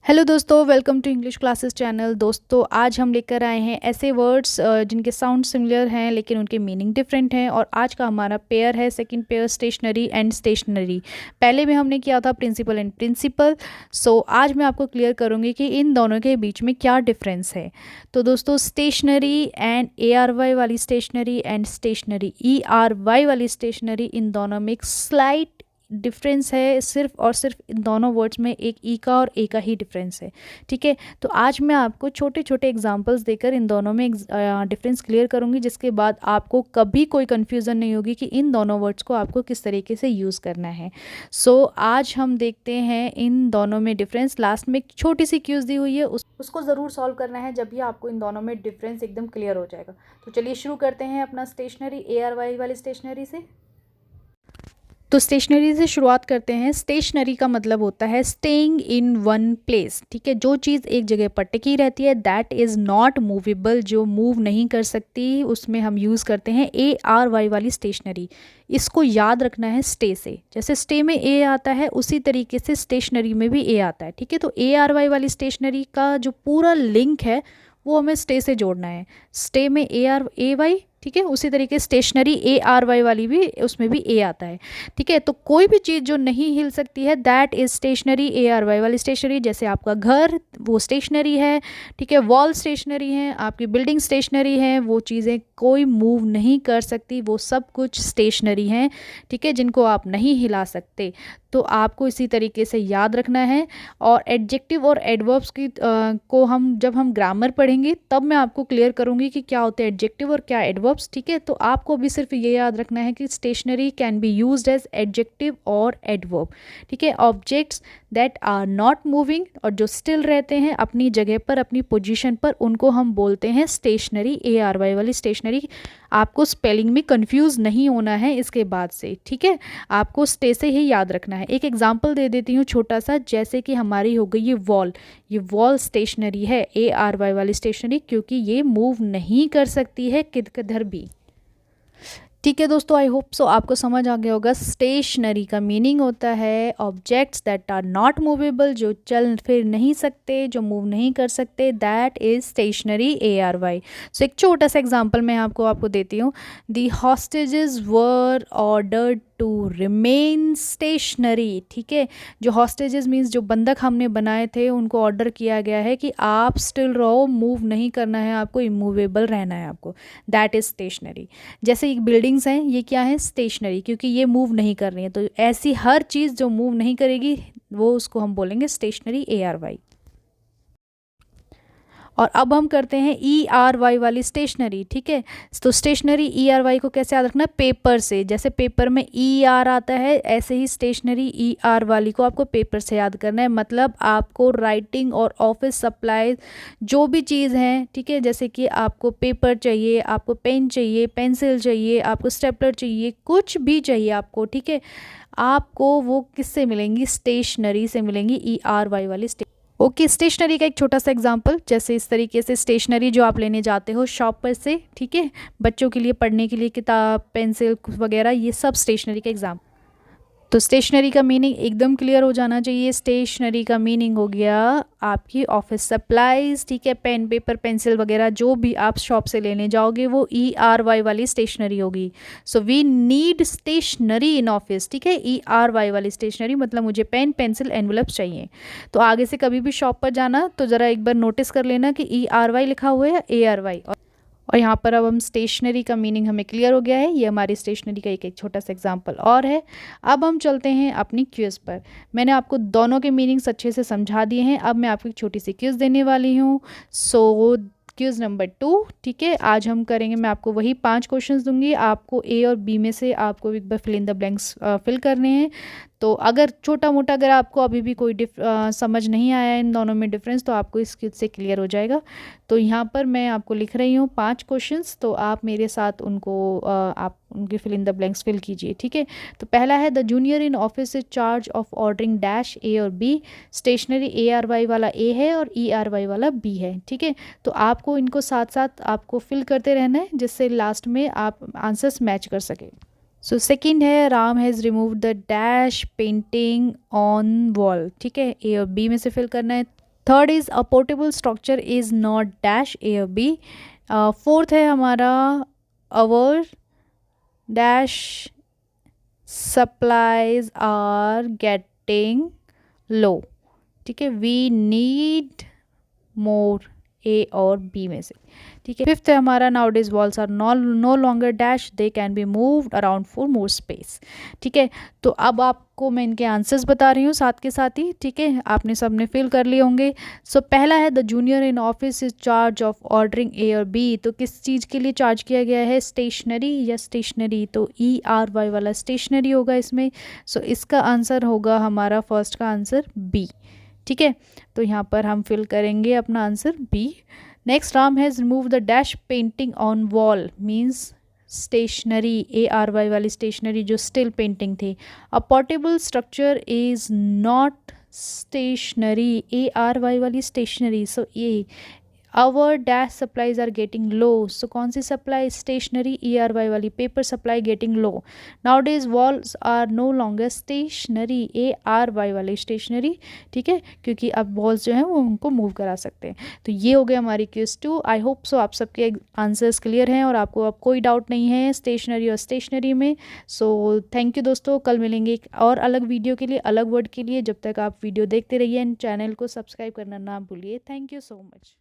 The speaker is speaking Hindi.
हेलो दोस्तों, welcome to English classes channel. दोस्तों, आज हम लेकर आए हैं ऐसे वर्ड्स जिनके साउंड सिमिलर हैं लेकिन उनके मीनिंग डिफरेंट हैं। और आज का हमारा पेयर है second pair stationary and stationery. पहले में हमने किया था प्रिंसिपल एंड प्रिंसिपल। सो आज मैं आपको क्लियर करूँगी कि इन दोनों के बीच में क्या डिफरेंस है। तो दोस्तों, स्टेशनरी एंड ARY वाली स्टेशनरी एंड स्टेशनरी ERY वाली स्टेशनरी, इन दोनों में एक स्लाइट डिफरेंस है। सिर्फ और सिर्फ इन दोनों वर्ड्स में एक ई का और ए का ही डिफरेंस है। ठीक है, तो आज मैं आपको छोटे छोटे एग्जांपल्स देकर इन दोनों में डिफरेंस क्लियर करूंगी, जिसके बाद आपको कभी कोई कंफ्यूजन नहीं होगी कि इन दोनों वर्ड्स को आपको किस तरीके से यूज़ करना है। सो आज हम देखते हैं इन दोनों में डिफरेंस। लास्ट में एक छोटी सी क्यूज दी हुई है, उसको ज़रूर सॉल्व करना है, जब भी आपको इन दोनों में डिफरेंस एकदम क्लियर हो जाएगा। तो चलिए शुरू करते हैं अपना स्टेशनरी ARY वाली स्टेशनरी से। तो स्टेशनरी से शुरुआत करते हैं। स्टेशनरी का मतलब होता है स्टेइंग इन वन प्लेस। ठीक है, जो चीज़ एक जगह पर टिकी रहती है, दैट इज़ नॉट मूवेबल, जो मूव नहीं कर सकती, उसमें हम यूज़ करते हैं ARY वाली स्टेशनरी। इसको याद रखना है स्टे से। जैसे स्टे में ए आता है, उसी तरीके से स्टेशनरी में भी ए आता है। ठीक है, तो ARY वाली स्टेशनरी का जो पूरा लिंक है वो हमें स्टे से जोड़ना है। स्टे में ARAY, ठीक है, उसी तरीके स्टेशनरी ARY वाली भी, उसमें भी ए आता है। ठीक है, तो कोई भी चीज़ जो नहीं हिल सकती है, दैट इज स्टेशनरी ARY वाली स्टेशनरी। जैसे आपका घर, वो स्टेशनरी है। ठीक है, वॉल स्टेशनरी है, आपकी बिल्डिंग स्टेशनरी है, वो चीज़ें कोई मूव नहीं कर सकती, वो सब कुछ स्टेशनरी हैं। ठीक है, जिनको आप नहीं हिला सकते। तो आपको इसी तरीके से याद रखना है। और एडजेक्टिव और एडवर्ब्स की को हम जब हम ग्रामर पढ़ेंगे तब मैं आपको क्लियर करूँगी कि क्या होते हैं एडजेक्टिव और क्या एडवर्ब्स। ठीक है, तो आपको भी सिर्फ ये याद रखना है कि stationary can be used as adjective और एडवर्ब। ठीक है, objects that are not moving, और जो स्टिल रहते हैं अपनी जगह पर, अपनी पोजीशन पर, उनको हम बोलते हैं स्टेशनरी ARY वाली स्टेशनरी। आपको स्पेलिंग में कंफ्यूज नहीं होना है इसके बाद से। ठीक है, आपको स्टे से ही याद रखना है। एक एग्जांपल दे देती हूँ छोटा सा। जैसे कि हमारी हो गई ये वॉल स्टेशनरी है ARY वाली स्टेशनरी, क्योंकि ये मूव नहीं कर सकती है किधर भी। ठीक है दोस्तों, आई होप सो आपको समझ आ गया होगा। स्टेशनरी का मीनिंग होता है objects that are not movable, जो चल फिर नहीं सकते, जो मूव नहीं कर सकते, that is stationary ARY। So एक छोटा सा एग्जांपल मैं आपको देती हूँ। The hostages were ordered to remain stationary. ठीक है, जो हॉस्टेजेस मीन्स जो बंधक हमने बनाए थे, उनको ऑर्डर किया गया है कि आप स्टिल रहो, मूव नहीं करना है आपको, इमूवेबल रहना है आपको। That is stationery. जैसे एक बिल्डिंग्स हैं, ये क्या है स्टेशनरी, क्योंकि ये मूव नहीं कर रही है। तो ऐसी हर चीज़ जो मूव नहीं करेगी, वो उसको हम बोलेंगे स्टेशनरी ARY। और अब हम करते हैं ERY वाली स्टेशनरी। ठीक है, तो स्टेशनरी ERY को कैसे याद रखना है, पेपर से। जैसे पेपर में ER आता है, ऐसे ही स्टेशनरी ER वाली को आपको पेपर से याद करना है। मतलब आपको राइटिंग और ऑफिस सप्लाई जो भी चीज़ हैं, ठीक है, जैसे कि आपको पेपर चाहिए, आपको पेन चाहिए, पेंसिल चाहिए, आपको स्टेपलर चाहिए, कुछ भी चाहिए आपको, ठीक है, आपको वो किससे मिलेंगी, स्टेशनरी से मिलेंगी, ERY वाली ओके। स्टेशनरी का एक छोटा सा एग्जांपल, जैसे इस तरीके से स्टेशनरी जो आप लेने जाते हो शॉप पर से, ठीक है, बच्चों के लिए पढ़ने के लिए किताब, पेंसिल वगैरह, ये सब स्टेशनरी का एग्जांपल। तो स्टेशनरी का मीनिंग एकदम क्लियर हो जाना चाहिए। स्टेशनरी का मीनिंग हो गया आपकी ऑफिस सप्लाईज। ठीक है, पेन, पेपर, पेंसिल वगैरह जो भी आप शॉप से लेने जाओगे, वो ERY वाली स्टेशनरी होगी। So we need stationery in office. ठीक है, ERY वाली स्टेशनरी मतलब मुझे पेन, पेंसिल, एनवलप्स चाहिए। तो आगे से कभी भी शॉप पर जाना तो ज़रा एक बार नोटिस कर लेना कि ERY लिखा हुआ है या ARY। और यहाँ पर अब हम स्टेशनरी का मीनिंग हमें क्लियर हो गया है। ये हमारी स्टेशनरी का एक छोटा सा एग्जांपल और है। अब हम चलते हैं अपनी क्विज़ पर। मैंने आपको दोनों के मीनिंग्स अच्छे से समझा दिए हैं। अब मैं आपको एक छोटी सी क्विज़ देने वाली हूँ। सो क्विज़ नंबर 2। ठीक है, आज हम करेंगे, मैं आपको वही 5 क्वेश्चंस दूंगी। आपको A और B में से आपको एक बार fill in the blanks fill करने हैं। तो अगर छोटा मोटा अगर आपको अभी भी कोई समझ नहीं आया इन दोनों में डिफरेंस, तो आपको इस क्विज से क्लियर हो जाएगा। तो यहाँ पर मैं आपको लिख रही हूँ 5 क्वेश्चंस, तो आप मेरे साथ उनको आप उनके fill in the blanks fill कीजिए। ठीक है, तो पहला है the junior in office is charge of ordering dash A और B। स्टेशनरी ARY वाला A है और ERY वाला B है। ठीक है, तो आपको इनको साथ साथ आपको फिल करते रहना है, जिससे लास्ट में आप आंसर्स मैच कर सकें। सो सेकेंड है Ram has remove the dash painting on wall. ठीक है, A और B में से फिल करना है। Third is a portable structure is not dash A और बी। फोर्थ है हमारा our dash supplies are getting low. ठीक है, वी नीड मोर ए और बी में से। ठीक है, फिफ्थ है हमारा nowadays walls are no longer dash, they can be moved around for more space. ठीक है, तो अब आपको मैं इनके आंसर्स बता रही हूँ साथ के साथ ही। ठीक है, आपने सबने फिल कर लिए होंगे। सो पहला है the junior in office is charge of ordering A और बी। तो किस चीज़ के लिए चार्ज किया गया है, स्टेशनरी या स्टेशनरी, तो ERY वाला स्टेशनरी होगा इसमें। सो इसका आंसर होगा हमारा फर्स्ट का आंसर बी। ठीक है, तो यहाँ पर हम फिल करेंगे अपना answer B. Next, Ram has remove the dash painting on wall, means stationary, ARY वाली स्टेशनरी जो स्टिल पेंटिंग थी। A portable structure is not stationary, ARY वाली स्टेशनरी। सो ये our dash supplies are getting low. So कौन सी सप्लाई, स्टेशनरी, ERY वाली paper supply getting low. Nowadays walls are no longer stationary, ARY वाली स्टेशनरी। ठीक है, क्योंकि अब वॉल्स जो हैं वो उनको मूव करा सकते हैं। तो ये हो गया हमारी क्विज 2। आई होप सो आप सबके आंसर्स क्लियर हैं और आपको अब कोई डाउट नहीं है स्टेशनरी और स्टेशनरी में। सो थैंक यू दोस्तों, कल मिलेंगे एक और अलग वीडियो के लिए, अलग वर्ड के लिए। जब तक आप वीडियो देखते रहिए एंड चैनल को सब्सक्राइब करना ना भूलिए। Thank you so much.